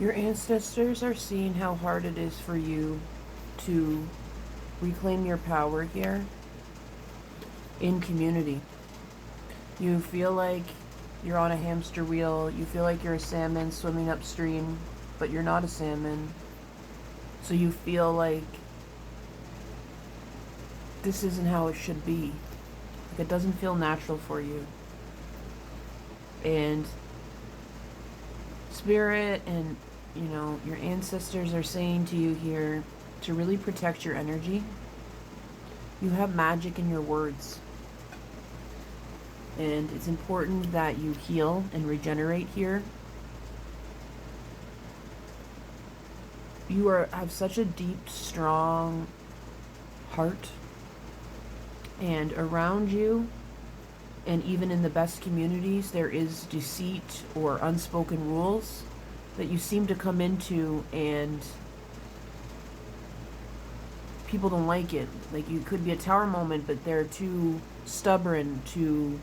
Your ancestors are seeing how hard it is for you to reclaim your power here in community. You feel like you're on a hamster wheel. You feel like you're a salmon swimming upstream, but you're not a salmon. So you feel like this isn't how it should be. Like it doesn't feel natural for you. And spirit and, your ancestors are saying to you here to really protect your energy. You have magic in your words. And it's important that you heal and regenerate here. You have such a deep, strong heart. And around you, and even in the best communities, there is deceit or unspoken rules that you seem to come into, and people don't like it. Like, you could be a tower moment, but they're too stubborn to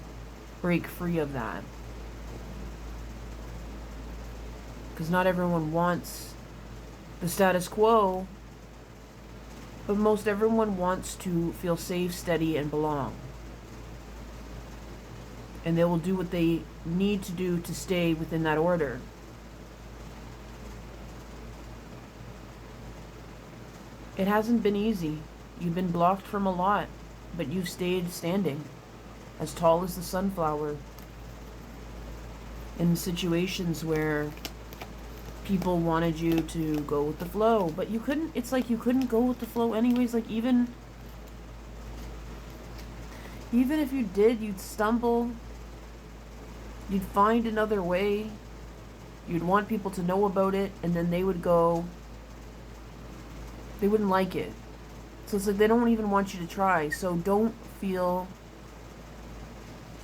break free of that. Because not everyone wants the status quo, but most everyone wants to feel safe, steady, and belong. And they will do what they need to do to stay within that order. It hasn't been easy. You've been blocked from a lot, but you've stayed standing, as tall as the sunflower, in situations where people wanted you to go with the flow, but you couldn't. It's like you couldn't go with the flow anyways. Like even if you did, you'd stumble. You'd find another way. You'd want people to know about it, and then they would go. They wouldn't like it. So it's like they don't even want you to try. So don't feel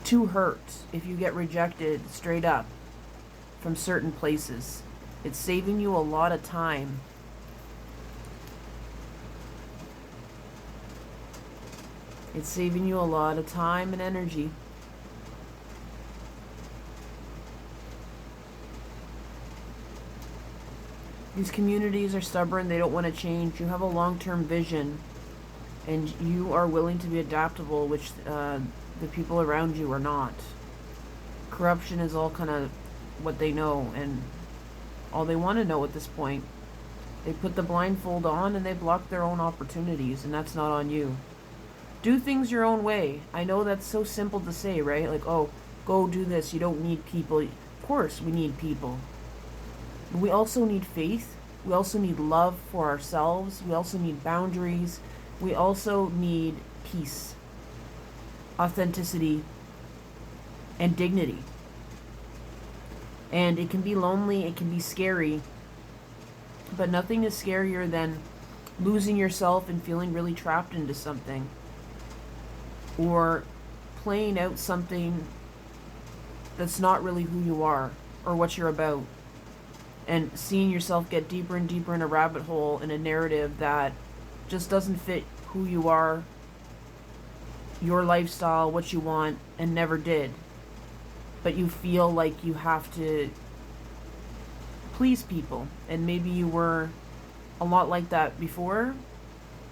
too hurt if you get rejected straight up from certain places. It's saving you a lot of time. It's saving you a lot of time and energy. These communities are stubborn. They don't want to change. You have a long-term vision, and you are willing to be adaptable, which the people around you are not. Corruption is all kind of what they know, and all they want to know at this point. They put the blindfold on and they block their own opportunities, and that's not on you. Do things your own way. I know that's so simple to say, right? Like, oh, go do this. You don't need people. Of course we need people. We also need faith. We also need love for ourselves. We also need boundaries. We also need peace, authenticity, and dignity. And it can be lonely, it can be scary, but nothing is scarier than losing yourself and feeling really trapped into something, or playing out something that's not really who you are or what you're about, and seeing yourself get deeper and deeper in a rabbit hole in a narrative that just doesn't fit who you are, your lifestyle, what you want, and never did. But you feel like you have to please people, and maybe you were a lot like that before,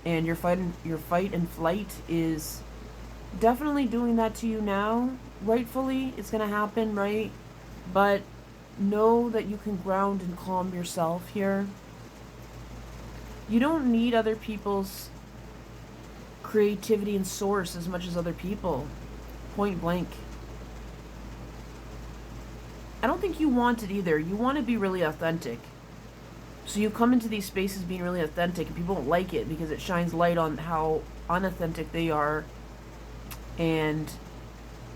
and your fight and flight is definitely doing that to you now. Rightfully, it's gonna happen, right? But know that you can ground and calm yourself here. You don't need other people's creativity and source as much as other people. Point blank. I don't think you want it either. You want to be really authentic. So you come into these spaces being really authentic, and people don't like it because it shines light on how unauthentic they are, and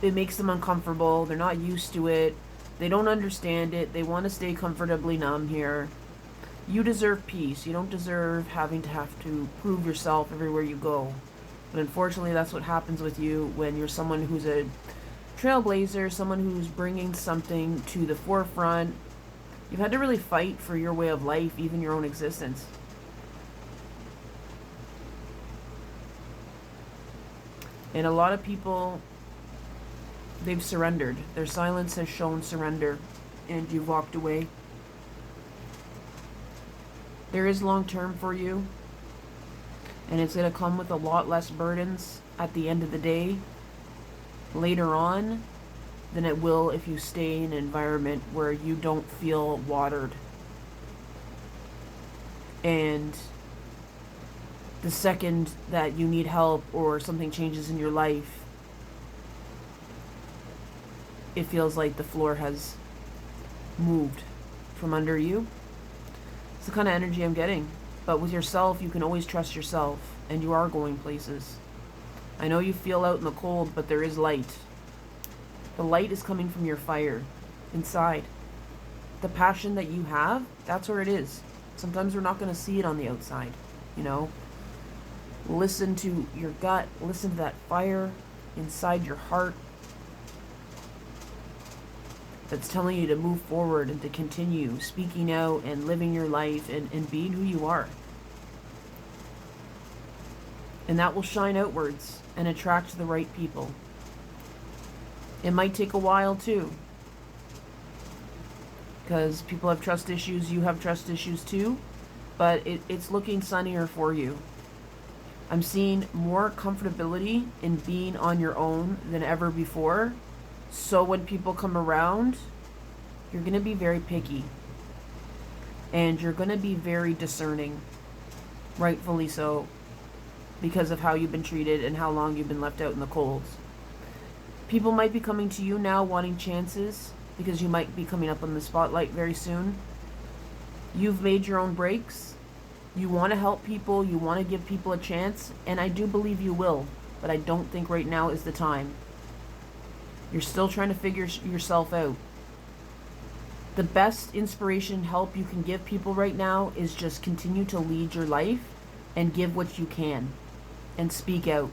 it makes them uncomfortable. They're not used to it. They don't understand it. They want to stay comfortably numb here. You deserve peace. You don't deserve having to have to prove yourself everywhere you go. But unfortunately, that's what happens with you when you're someone who's a trailblazer, someone who's bringing something to the forefront. You've had to really fight for your way of life, even your own existence. And a lot of people, they've surrendered. Their silence has shown surrender, and you've walked away. There is long term for you, and it's going to come with a lot less burdens at the end of the day later on than it will if you stay in an environment where you don't feel watered. And the second that you need help or something changes in your life, it feels like the floor has moved from under you. It's the kind of energy I'm getting. But with yourself, you can always trust yourself, and you are going places. I know you feel out in the cold, but there is light. The light is coming from your fire inside. The passion that you have, that's where it is. Sometimes we're not going to see it on the outside, you know. Listen to your gut. Listen to that fire inside your heart that's telling you to move forward and to continue speaking out and living your life and being who you are. And that will shine outwards and attract the right people. It might take a while too, because people have trust issues, you have trust issues too, but it's looking sunnier for you. I'm seeing more comfortability in being on your own than ever before. So when people come around, you're going to be very picky. And you're going to be very discerning. Rightfully so. Because of how you've been treated and how long you've been left out in the cold. People might be coming to you now wanting chances, because you might be coming up on the spotlight very soon. You've made your own breaks. You want to help people. You want to give people a chance. And I do believe you will. But I don't think right now is the time. You're still trying to figure yourself out. The best inspiration, help you can give people right now is just continue to lead your life and give what you can and speak out.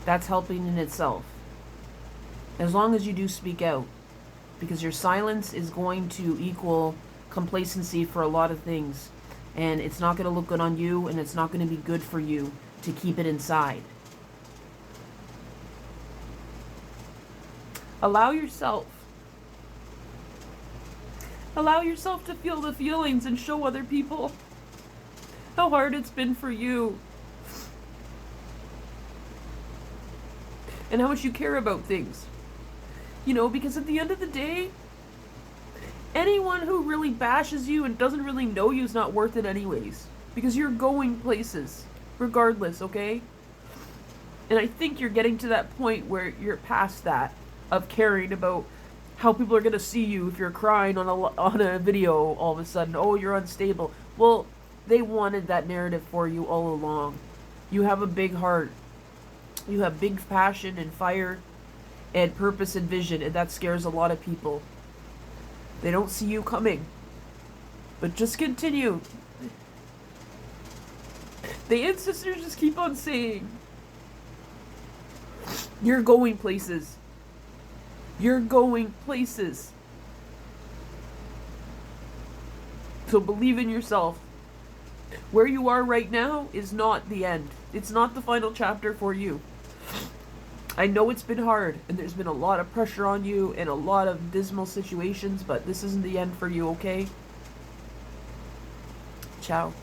That's helping in itself. As long as you do speak out, because your silence is going to equal complacency for a lot of things, and it's not going to look good on you, and it's not going to be good for you to keep it inside. Allow yourself to feel the feelings and show other people how hard it's been for you and how much you care about things. You know, because at the end of the day, anyone who really bashes you and doesn't really know you is not worth it anyways. Because you're going places, regardless, okay? And I think you're getting to that point where you're past that, of caring about how people are going to see you if you're crying on a video all of a sudden. Oh, you're unstable. Well, they wanted that narrative for you all along. You have a big heart. You have big passion and fire and purpose and vision, and that scares a lot of people. They don't see you coming. But just continue. The ancestors just keep on saying, you're going places. You're going places. So believe in yourself. Where you are right now is not the end. It's not the final chapter for you. I know it's been hard, and there's been a lot of pressure on you and a lot of dismal situations, but this isn't the end for you, okay? Ciao.